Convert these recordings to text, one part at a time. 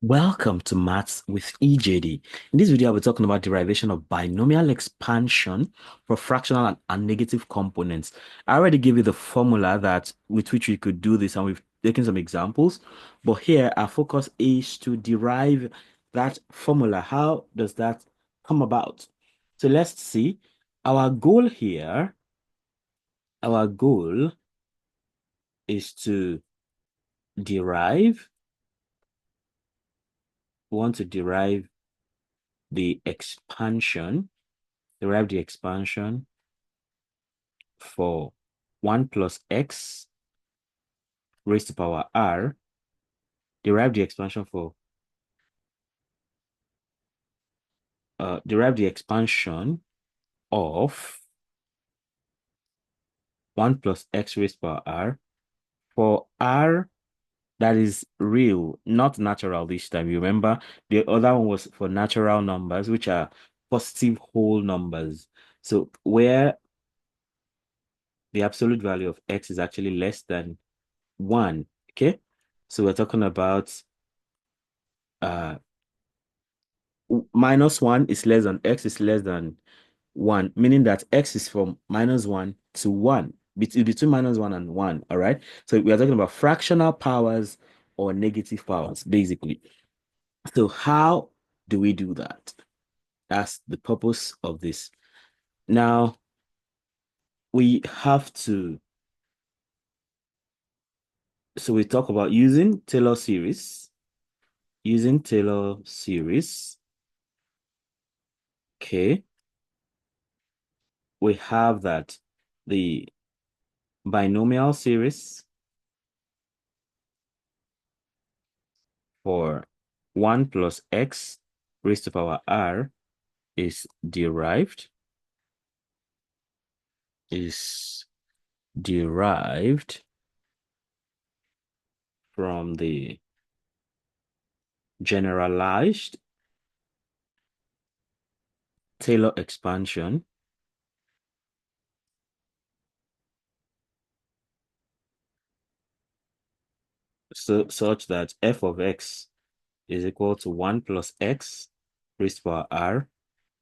Welcome to Maths with EJD. In this video, I'll be talking about derivation of binomial expansion for fractional and negative components. I already gave you the formula that with which we could do this, and we've taken some examples. But here, our focus is to derive that formula. How does that come about? So let's see. Our goal here, our goal is to derive, we want to the expansion derive the expansion for 1 plus x raised to power r, derive the expansion for derive the expansion of 1 plus x raised to power r for r that is real, not natural this time. You remember the other one was for natural numbers, which are positive whole numbers. So where the absolute value of x is actually less than 1, okay? So we're talking about uh -1 is less than x is less than 1, meaning that x is from -1 to 1, between -1 and 1, all right? So we are talking about fractional powers or negative powers, basically. So how do we do that? That's the purpose of this. Now, we have to, so we talk about using Taylor series, okay? We have that the binomial series for 1 plus x raised to power r is derived is derived from the generalized Taylor expansion such that f of x is equal to 1 plus x raised to power r.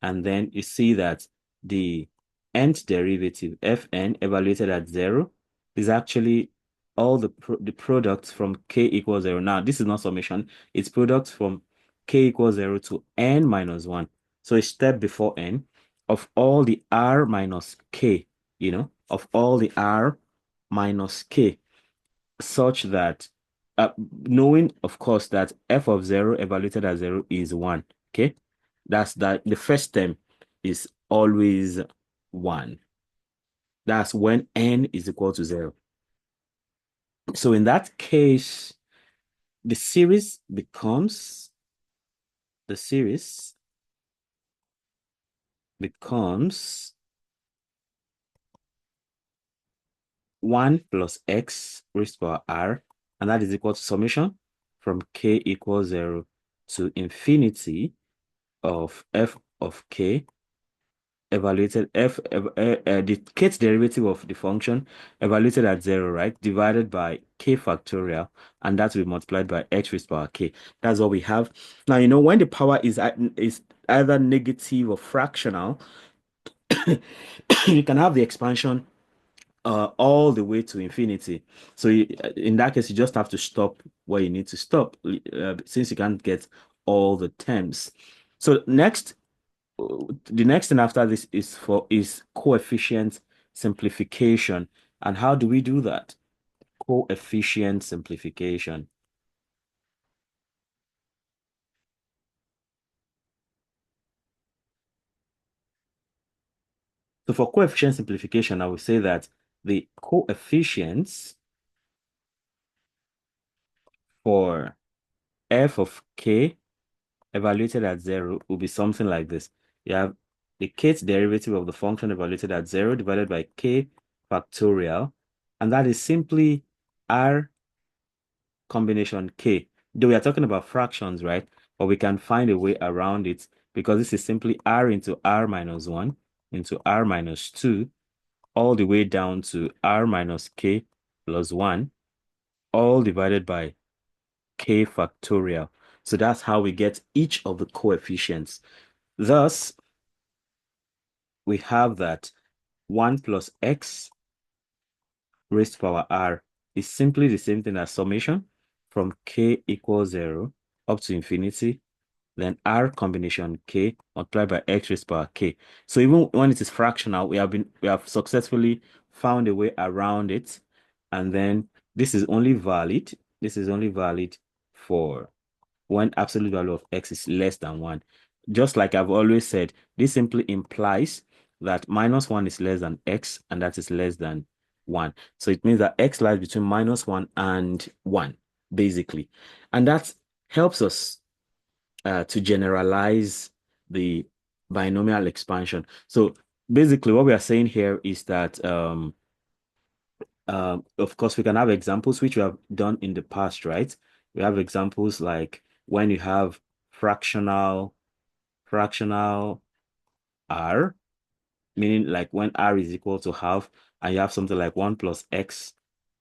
And then you see that the nth derivative, fn, evaluated at 0, is actually all the products from k equals 0. Now, this is not summation. It's products from k equals 0 to n minus 1. So a step before n of all the r minus k, of all the r minus k, such that knowing, of course, that f of 0 evaluated at 0 is 1, okay? That's that the first term is always 1. That's when n is equal to 0. So in that case, the series becomes 1 plus x raised to power r, and that is equal to summation from k equals 0 to infinity of f of k evaluated the kth derivative of the function evaluated at 0, right, divided by k factorial, and that will be multiplied by x raised to power k. That's what we have. Now, when the power is either negative or fractional, you can have the expansion all the way to infinity. So in that case, you just have to stop where you need to stop, since you can't get all the terms. So the next thing after this is coefficient simplification. And how do we do that? Coefficient simplification. So for coefficient simplification, I will say that the coefficients for f of k evaluated at 0 will be something like this. You have the kth derivative of the function evaluated at 0 divided by k factorial, and that is simply r combination k. Though we are talking about fractions, right? But we can find a way around it, because this is simply r into r minus 1 into r minus 2 all the way down to r minus k plus 1 all divided by k factorial. So that's how we get each of the coefficients. Thus, we have that 1 plus x raised to power r is simply the same thing as summation from k equals 0 up to infinity, then r combination k multiplied by x raised to power k. So even when it is fractional, we have successfully found a way around it. And then this is only valid. This is only valid for when absolute value of x is less than 1. Just like I've always said, this simply implies that -1 is less than x, and that is less than 1. So it means that x lies between -1 and 1, basically. And that helps us to generalize the binomial expansion. So basically, what we are saying here is that of course, we can have examples which we have done in the past, right? We have examples like when you have fractional r, meaning like when r is equal to half, and you have something like 1 plus x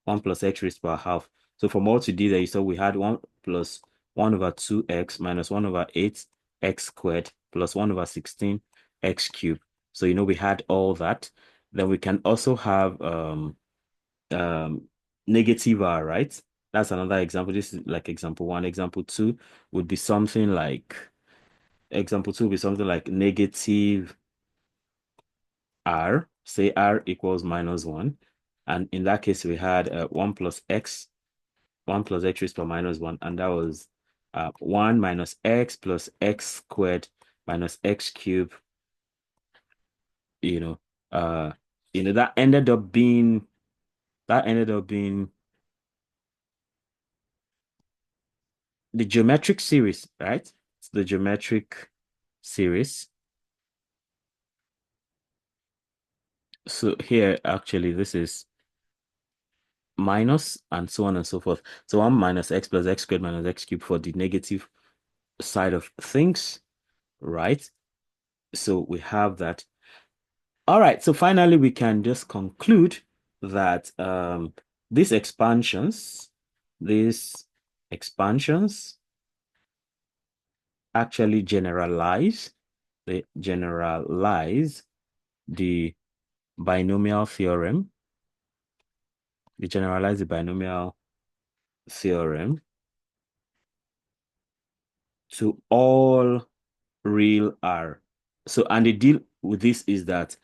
raised to power half. So from what we did there, you saw we had 1 plus 1 over 2x minus 1 over 8 x squared plus 1 over 16 x cubed. So we had all that. Then we can also have um negative r, right? That's another example. This is like example one. Example two would be something like negative r, say r equals -1. And in that case, we had 1 plus x raised to -1, and that was 1 minus x plus x squared minus x cubed. You know, uh, that ended up being the geometric series, right? It's the geometric series. So here, actually, this is minus and so on and so forth. So 1 minus x plus x squared minus x cubed for the negative side of things, right? So we have that. All right. So finally, we can just conclude that these expansions, these expansions actually they generalize the binomial theorem. They generalize the binomial theorem to all real R. So, and the deal with this is that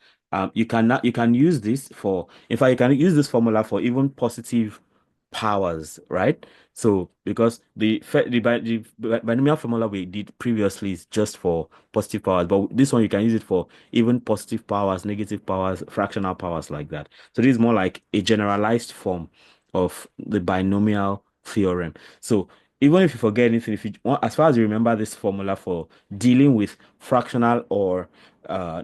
you can use this for, in fact, you can use this formula for even positive powers, right? So because the binomial formula we did previously is just for positive powers, but this one you can use it for even positive powers, negative powers, fractional powers, like that. So this is more like a generalized form of the binomial theorem. So even if you forget anything, if you want, as far as you remember this formula for dealing with fractional or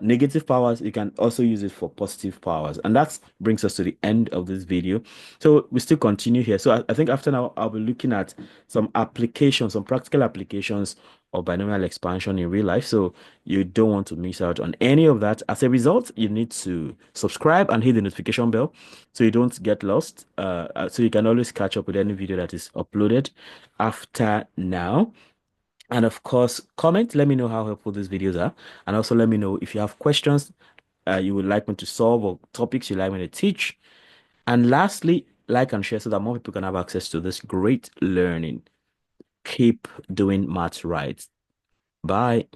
negative powers, you can also use it for positive powers. And that brings us to the end of this video. So we still continue here. So I think after now, I'll be looking at some applications, some practical applications of binomial expansion in real life. So you don't want to miss out on any of that. As a result, you need to subscribe and hit the notification bell so you don't get lost. So you can always catch up with any video that is uploaded after now. And of course, comment, let me know how helpful these videos are. And also let me know if you have questions you would like me to solve or topics you'd like me to teach. And lastly, like and share so that more people can have access to this great learning. Keep doing maths right. Bye.